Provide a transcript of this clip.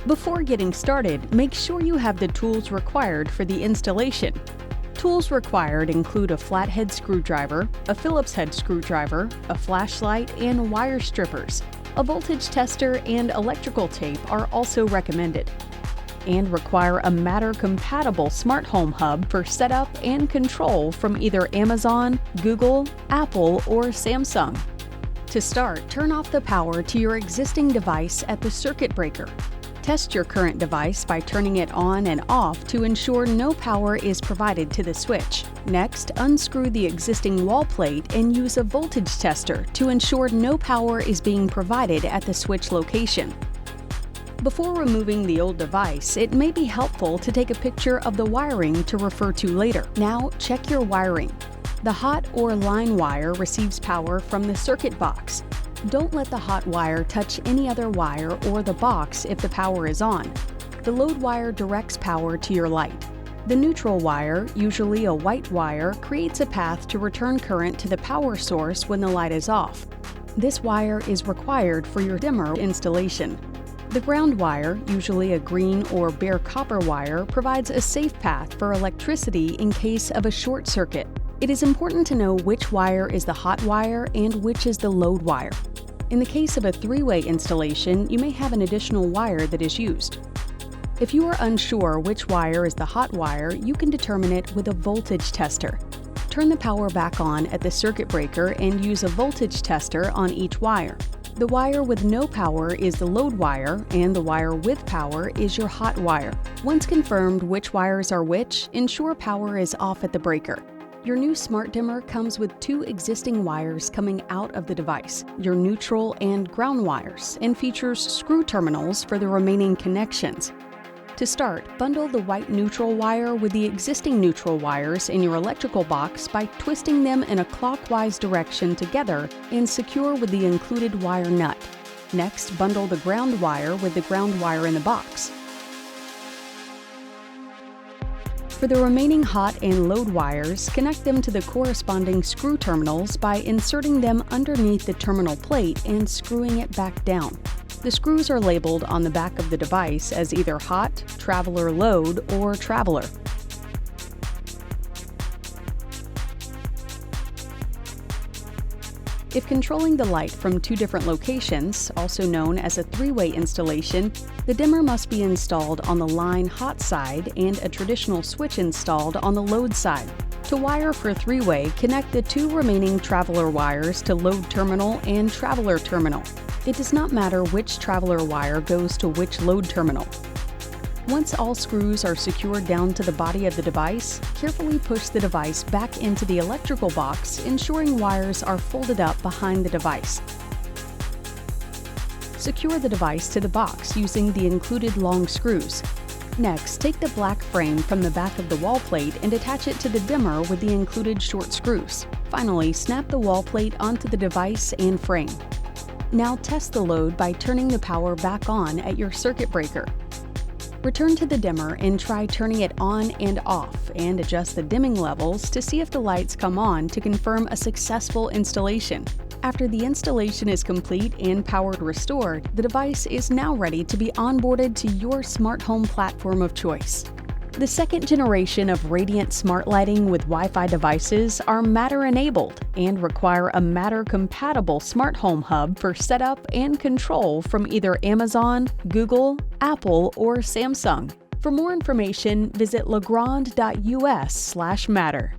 Before getting started, make sure you have the tools required for the installation. Tools required include a flathead screwdriver, a Phillips head screwdriver, a flashlight, and wire strippers. A voltage tester and electrical tape are also recommended. And require a Matter-compatible smart home hub for setup and control from either Amazon, Google, Apple, or Samsung. To start, turn off the power to your existing device at the circuit breaker. Test your current device by turning it on and off to ensure no power is provided to the switch. Next, unscrew the existing wall plate and use a voltage tester to ensure no power is being provided at the switch location. Before removing the old device, it may be helpful to take a picture of the wiring to refer to later. Now, check your wiring. The hot or line wire receives power from the circuit box. Don't let the hot wire touch any other wire or the box if the power is on. The load wire directs power to your light. The neutral wire, usually a white wire, creates a path to return current to the power source when the light is off. This wire is required for your dimmer installation. The ground wire, usually a green or bare copper wire, provides a safe path for electricity in case of a short circuit. It is important to know which wire is the hot wire and which is the load wire. In the case of a three-way installation, you may have an additional wire that is used. If you are unsure which wire is the hot wire, you can determine it with a voltage tester. Turn the power back on at the circuit breaker and use a voltage tester on each wire. The wire with no power is the load wire, and the wire with power is your hot wire. Once confirmed which wires are which, ensure power is off at the breaker. Your new smart dimmer comes with two existing wires coming out of the device, your neutral and ground wires, and features screw terminals for the remaining connections. To start, bundle the white neutral wire with the existing neutral wires in your electrical box by twisting them in a clockwise direction together and secure with the included wire nut. Next, bundle the ground wire with the ground wire in the box. For the remaining hot and load wires, connect them to the corresponding screw terminals by inserting them underneath the terminal plate and screwing it back down. The screws are labeled on the back of the device as either hot, traveler load, or traveler. If controlling the light from two different locations, also known as a three-way installation, the dimmer must be installed on the line hot side and a traditional switch installed on the load side. To wire for three-way, connect the two remaining traveler wires to load terminal and traveler terminal. It does not matter which traveler wire goes to which load terminal. Once all screws are secured down to the body of the device, carefully push the device back into the electrical box, ensuring wires are folded up behind the device. Secure the device to the box using the included long screws. Next, take the black frame from the back of the wall plate and attach it to the dimmer with the included short screws. Finally, snap the wall plate onto the device and frame. Now test the load by turning the power back on at your circuit breaker. Return to the dimmer and try turning it on and off, and adjust the dimming levels to see if the lights come on to confirm a successful installation. After the installation is complete and power restored, the device is now ready to be onboarded to your smart home platform of choice. The second generation of Radiant smart lighting with Wi-Fi devices are Matter-enabled and require a Matter-compatible smart home hub for setup and control from either Amazon, Google, Apple, or Samsung. For more information, visit legrand.us/matter.